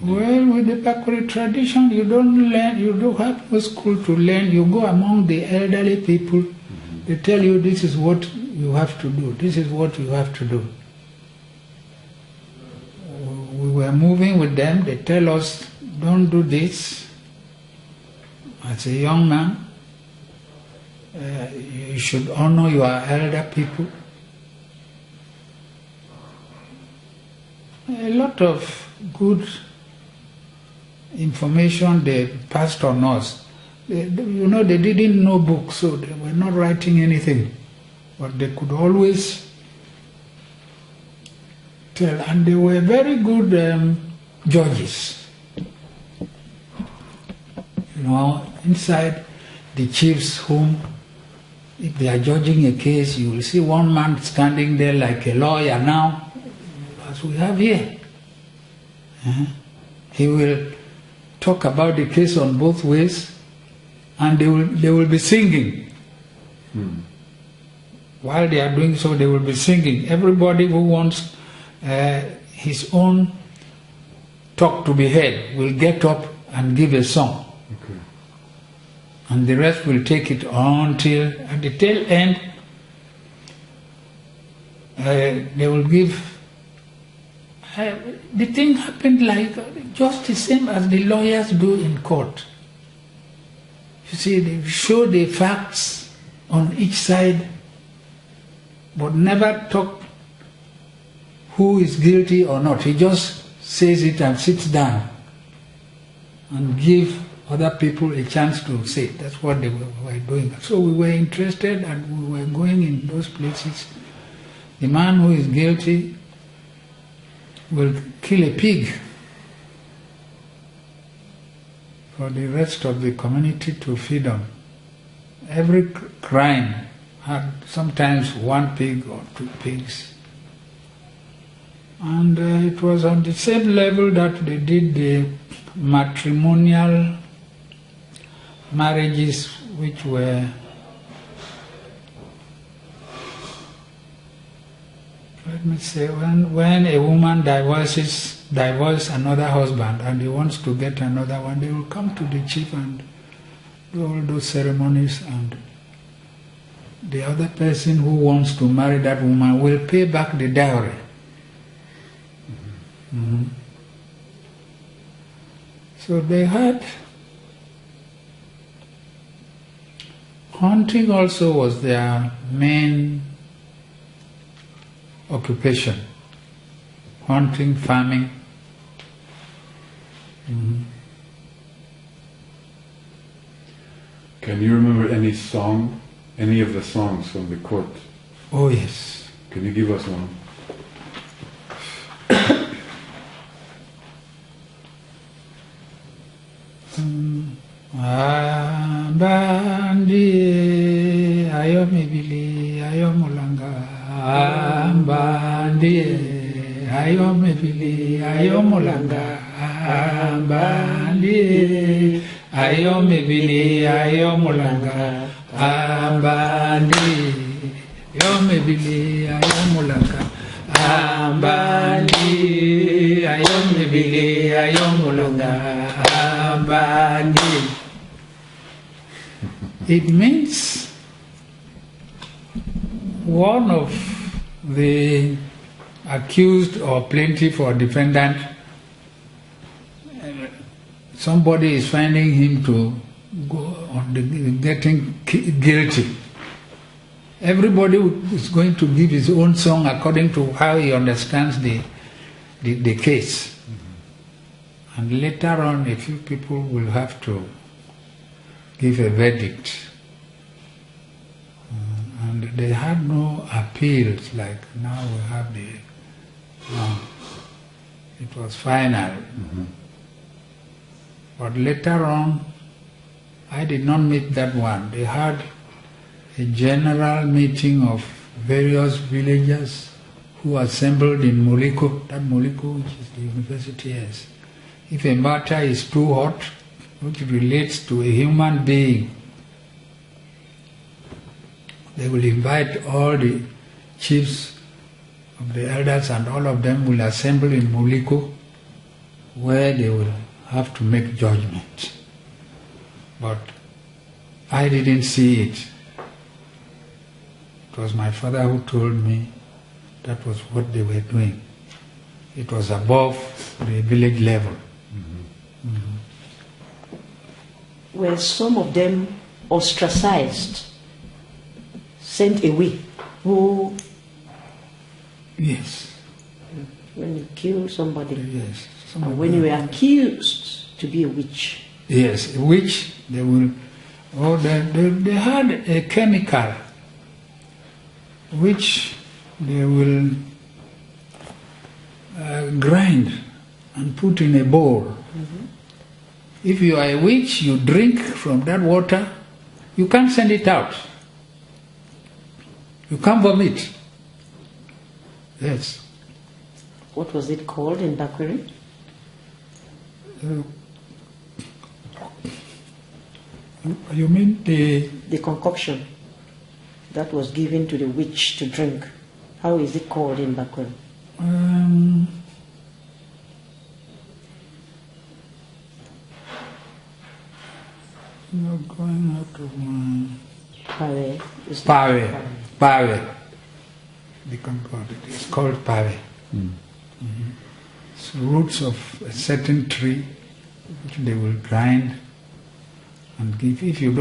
Well, with the Bakweri tradition, you don't learn, you don't have no school to learn. You go among the elderly people. They tell you this is what you have to do. This is what you have to do. We were moving with them. They tell us, don't do this. As a young man, you should honor your elder people. A lot of good information they passed on us. They didn't know books, so they were not writing anything. But they could always tell, and they were very good judges. Inside the chief's home, if they are judging a case, you will see one man standing there like a lawyer now, as we have here. He will talk about the case on both ways, and they will be singing. While they are doing so, they will be singing. Everybody who wants his own talk to be heard will get up and give a song. Okay. And the rest will take it on till at the tail end they will give. The thing happened like just the same as the lawyers do in court. You see, they show the facts on each side, but never talk who is guilty or not. He just says it and sits down and give other people a chance to say. That's what they were doing. So we were interested and we were going in those places. The man who is guilty will kill a pig for the rest of the community to feed on. Every crime had sometimes one pig or two pigs. And it was on the same level that they did the matrimonial marriages, which were, let me say, when a woman divorces another husband and he wants to get another one, they will come to the chief and do all those ceremonies, and the other person who wants to marry that woman will pay back the dowry. So they had hunting also was their main occupation. Hunting, farming. Can you remember any song, any of the songs from the court? Oh yes. Can you give us one? Ambandi ayo mebili ayo mulanga, ambandi ayo mebili ayo mulanga, ambandi ayo mebili ayo mulanga, ambandi ayo mebili ayo mulanga, ambandi ayo mebili ayo mulanga, ambandi. It means one of the accused or plaintiff or defendant, somebody is finding him to go on getting guilty. Everybody is going to give his own song according to how he understands the case. And later on, a few people will have to give a verdict. And they had no appeals like now we have the... it was final. But later on, I did not meet that one. They had a general meeting of various villagers who assembled in Moliko, that Moliko which is the university has. If a matter is too hot, which relates to a human being, they will invite all the chiefs of the elders and all of them will assemble in Moliko where they will have to make judgment. But I didn't see it. It was my father who told me that was what they were doing. It was above the village level. Were some of them ostracized, sent away? Who, Yes. when you kill somebody, Yes. or when you were accused to be a witch? Yes, which they will. Oh, they had a chemical which they will grind and put in a bowl. If you are a witch, you drink from that water, you can't send it out. You can't vomit. Yes. What was it called in Bakweri? You mean The concoction that was given to the witch to drink. How is it called in Bakweri? You're going out of my... Pare. Pare. The concord. It's called pare. It's roots of a certain tree which they will grind and give. If you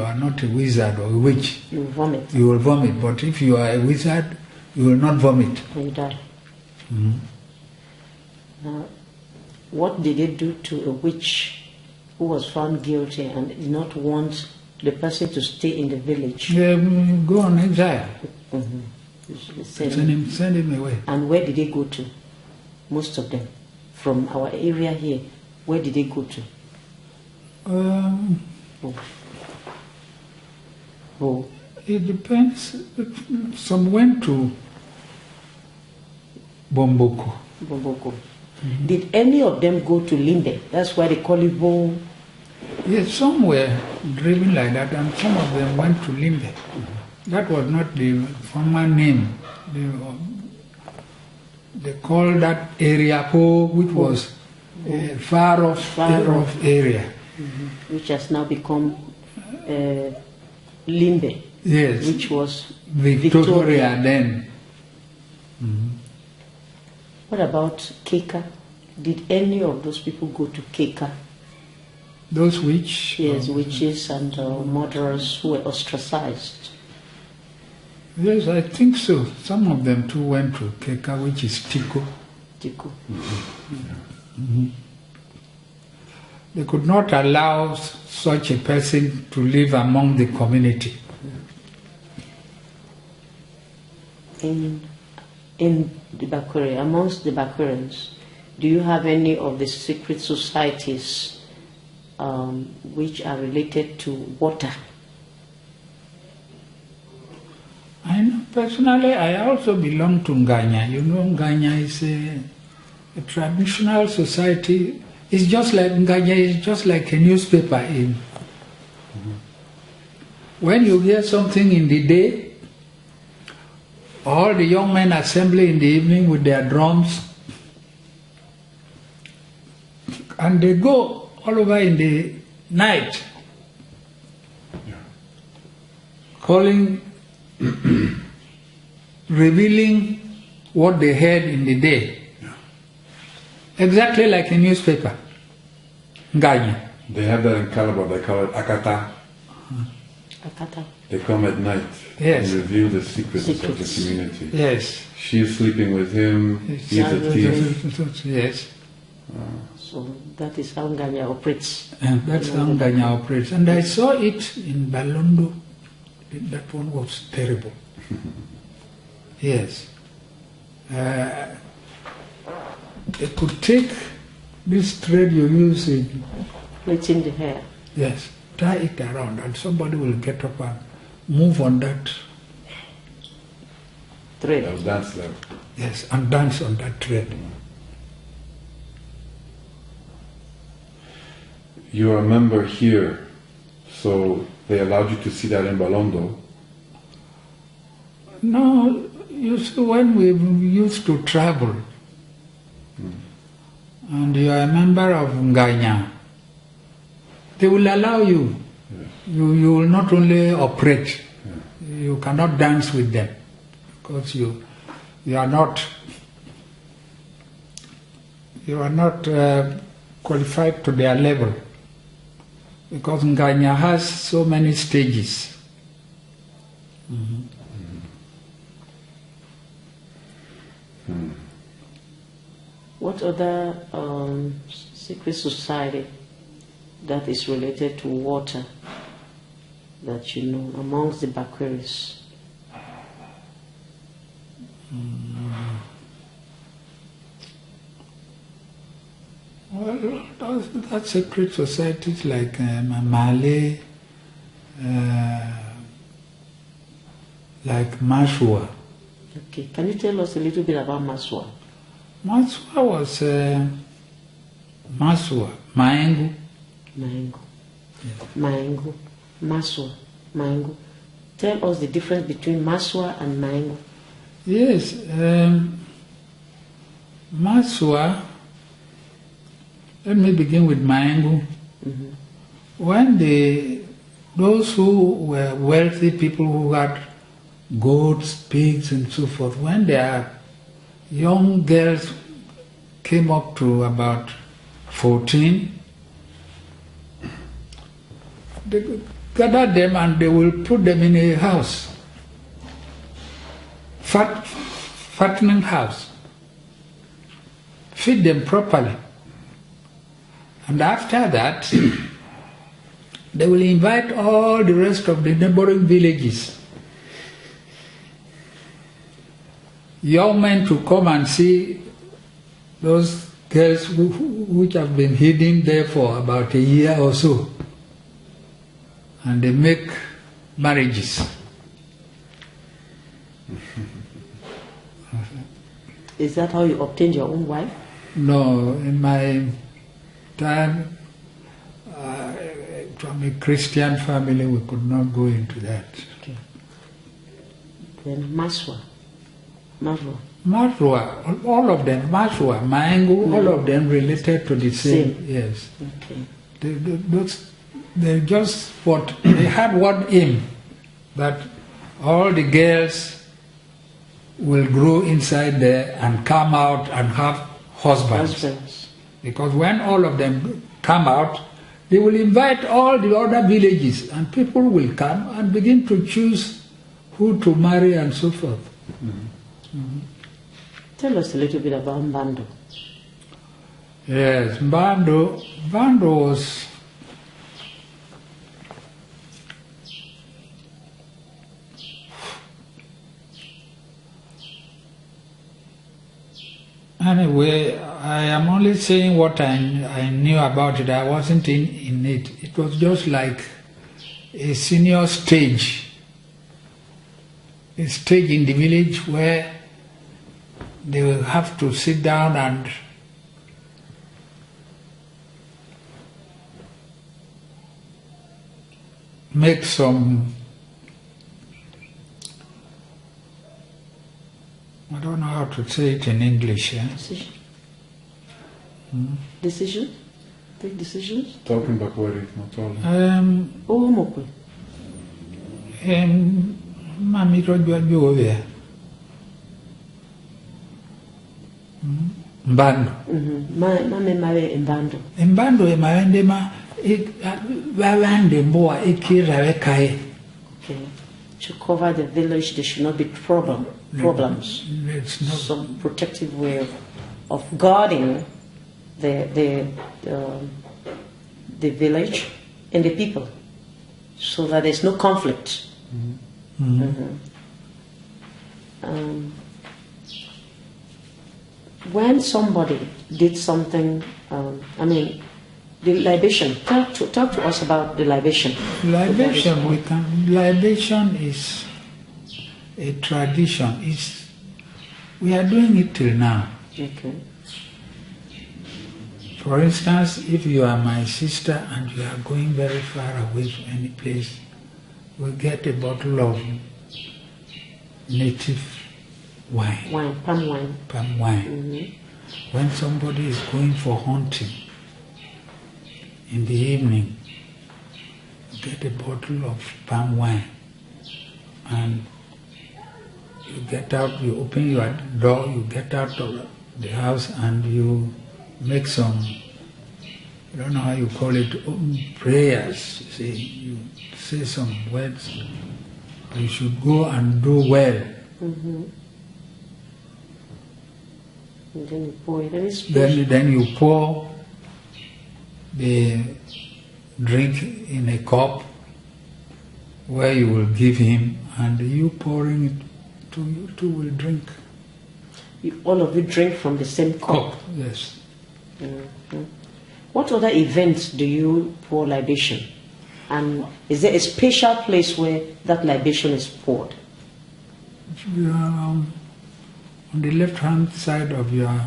are not a wizard or a witch, You vomit you will vomit. But if you are a wizard, you will not vomit. when you die. Now, what did they do to a witch who was found guilty and did not want the person to stay in the village? They go on exile. Send Send him away. And where did they go to? Most of them. From our area here, where did they go to? Oh. It depends. Some went to Bomboko. Bomboko. Did any of them go to Limbe? That's why they call it Bo. Yes, some were driven like that, and some of them went to Limbe. That was not the former name. They called that area Po, which was a far off area. Which has now become Limbe. Yes. Which was Victoria then. What about Keka? Did any of those people go to Keka? Those which? Yes, witches and murderers who were ostracized. Yes, I think so. Some of them too went to Keka, which is Tiko. Tiku. They could not allow such a person to live among the community. In the Bakweri, amongst the Bakwerians, do you have any of the secret societies which are related to water? I know personally, I also belong to Nganya. You know, Nganya is a traditional society. It's just like Nganya is just like a newspaper. When you hear something in the day, all the young men assemble in the evening with their drums, and they go all over in the night, calling, revealing what they heard in the day. Exactly like a newspaper. Nganya. They have that in Calabar, they call it Akata. Akata. They come at night Yes. and reveal the secrets of the community. Yes. She's sleeping with him, he's a thief. Yes. So that is how Nganya operates. And that's how Nganya operates. And I saw it in Balondo. That one was terrible. Yes. They could take this thread you use in... Plaiting the hair. Yes. Tie it around and somebody will get up and move on that. Thread. They'll dance there. Yes, and dance on that thread. You're a member here, so they allowed you to see that in Balondo. No, you see, when we used to travel, and you are a member of Nganya, they will allow you. You will not only operate, you cannot dance with them because you are not qualified to their level, because Nganya has so many stages. What other secret society that is related to water that you know amongst the Bakweris? Well, that secret societies like Malay, like Maswa. Okay, can you tell us a little bit about Maswa? Maswa was Maengu. Maengu. Maengu. Maswa. Maengu. Tell us the difference between Maswa and Maengu. Yes, Maswa. Let me begin with Maengu. When those who were wealthy people who had goats, pigs, and so forth, when their young girls came up to about 14, they gather them and they will put them in a house, fattening house, feed them properly. And after that, they will invite all the rest of the neighboring villages, young men, to come and see those girls which have been hidden there for about a year or so. And they make marriages. Is that how you obtained your own wife? No, in my time, from a Christian family, we could not go into that. Okay. Then Maswa. Marwa. Marwa, all of them, Maswa, Maengu, all of them related to the same. Yes. Okay. They just they had one aim, that all the girls will grow inside there and come out and have husbands. Because when all of them come out, they will invite all the other villages and people will come and begin to choose who to marry and so forth. Tell us a little bit about Mbando. Yes, Mbando was anyway, I am only saying what I knew about it. I wasn't in it. It was just like a senior stage. A stage in the village where they will have to sit down and make some, I don't know how to say it in English. Yeah? Decision. Decision? Take decisions? Talking Bakweri, not all. Mokwe. Mami Rojwa Buea. Mbando. Mame mare Mbando. Mbando emaende ma wawande mboa ikirawe kae. Okay. To cover the village, there should not be problems. It's not Some protective way of guarding the village and the people, so that there's no conflict. When somebody did something, the libation. Talk to us about the libation. Libation is a tradition. We are doing it till now. Okay. For instance, if you are my sister and you are going very far away from any place, we get a bottle of native wine. Palm wine. Palm wine. when somebody is going for hunting in the evening, you get a bottle of palm wine and you get out, you open your door, you get out of the house and you make some, I don't know how you call it, prayers. You see, you say some words. You should go and do well. Mm-hmm. And then you pour it. Then you pour the drink in a cup where you will give him, and you pouring it to you two will drink. All of you drink from the same cup? Yes. Mm-hmm. What other events do you pour libation? And is there a special place where that libation is poured? You are on the left-hand side of your,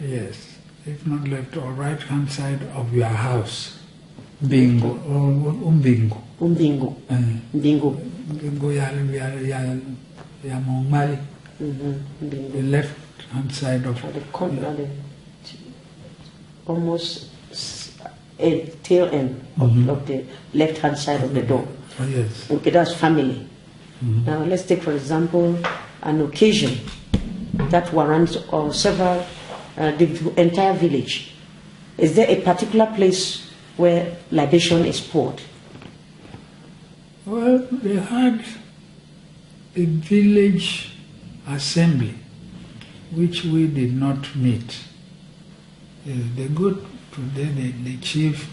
yes, if not left or right-hand side of your house. Bingo or umbingo. Umbingo. Bingo. Bingo ya mongmali. The left-hand side of almost a tail end of the left-hand side of the door. Oh, yes. Okay, that's family. Now let's take, for example, an occasion that warrants several, the entire village. Is there a particular place where libation is poured? Well, they had a village assembly, which we did not meet. They go today, the chief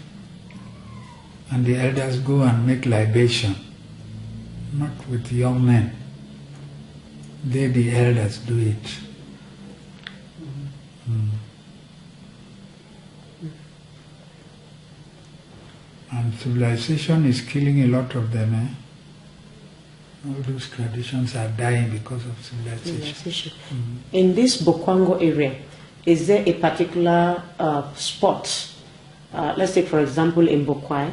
and the elders go and make libation, not with young men. They, the elders, do it. And civilization is killing a lot of them. All those traditions are dying because of civilization. In this Bokwango area, is there a particular spot? Let's take, for example, in Bokwai,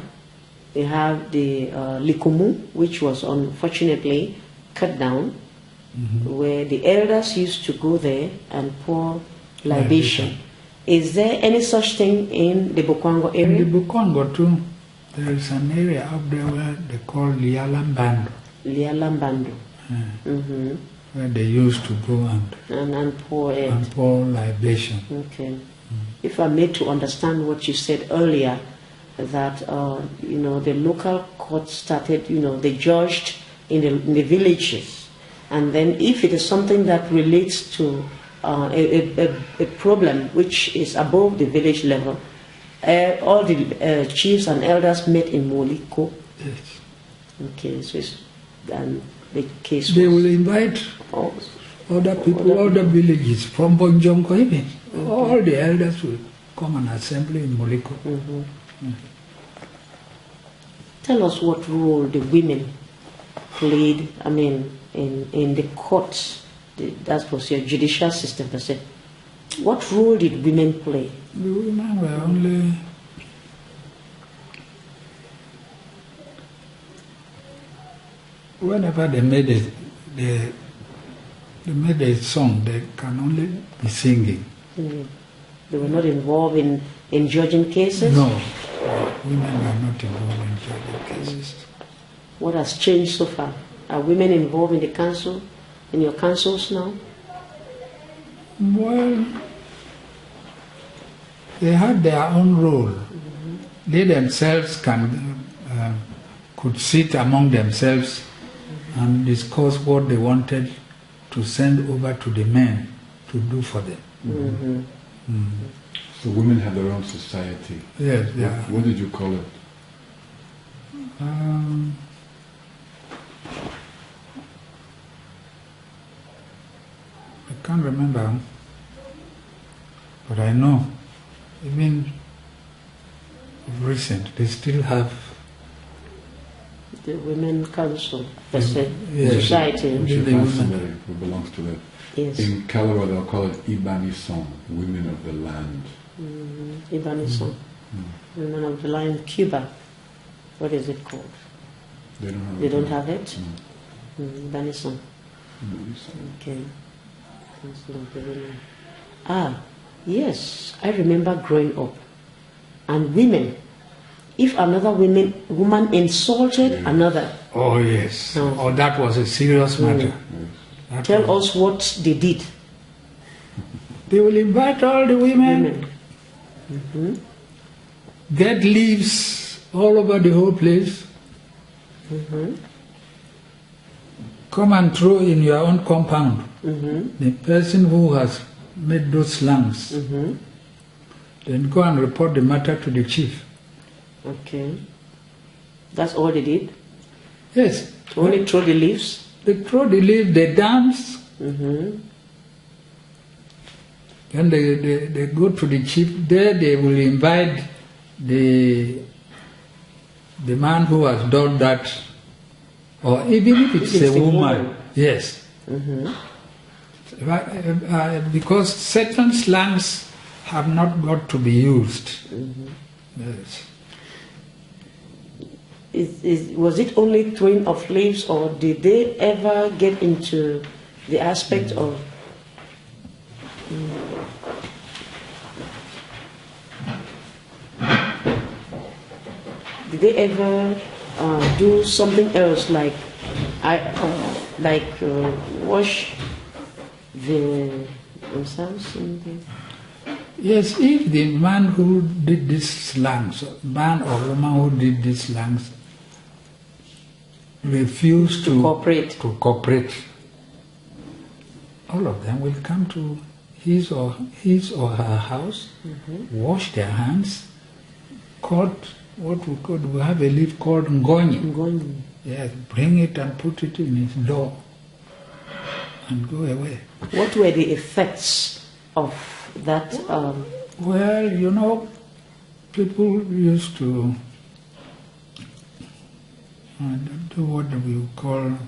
they have the Likumu, which was unfortunately cut down, where the elders used to go there and pour libation. Is there any such thing in the Bokwango area? In the Bokwango too, there is an area up there where they call Lialambando. Lialambando. Where they used to go and pour it. And pour libation. Okay. If I'm made to understand what you said earlier, that the local court started, they judged in the villages, and then if it is something that relates to a problem which is above the village level, all the chiefs and elders met in Moliko. Yes. Okay, so the case. They will invite other people, other villages from Bonjonko even. All the elders will come and assemble in Moliko. Tell us what role the women played, in the courts. That was your judicial system, per se. What role did women play? The women were only... Whenever they made a song, they can only be singing. They were not involved in judging cases? No, women were not involved in judging cases. What has changed so far? Are women involved in the council, in your councils now? Well, they had their own role. They themselves could sit among themselves and discuss what they wanted to send over to the men to do for them. So women have their own society. Yes, What did you call it? I can't remember, but I know, even recent, they still have the Women Council, Society society. who belongs to that. Yes. In Calabar they'll call it Ibanison, women of the land. Ibanison. Women of the land. Cuba, what is it called? They don't have it? Ibanison. Okay. Yes, I remember growing up. And women, if another woman insulted another. Oh yes. Oh, that was a serious matter. Tell us what they did. They will invite all the women. Get leaves all over the whole place. Come and throw in your own compound. The person who has made those slangs. Then go and report the matter to the chief. Okay. That's all they did? Yes. Only throw the leaves? They throw the leaves, they dance. Then they go to the chief. There they will invite the man who has done that, or even if it's a woman. Yes. Because certain slangs have not got to be used. Yes. Was it only throwing of leaves, or did they ever get into the aspect of did they ever do something else, like wash themselves? Yes, if the man who did these slangs, man or woman who did these slangs, refuse to cooperate, all of them will come to his or her house, wash their hands, cut what we have a leaf called ngonyi. Yes, bring it and put it in his door and go away. What were the effects of that? Well, people used to do what we call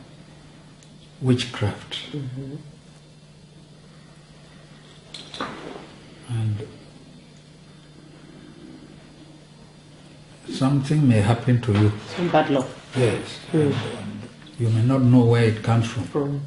witchcraft. And something may happen to you. Some bad luck. Yes. And you may not know where it comes from.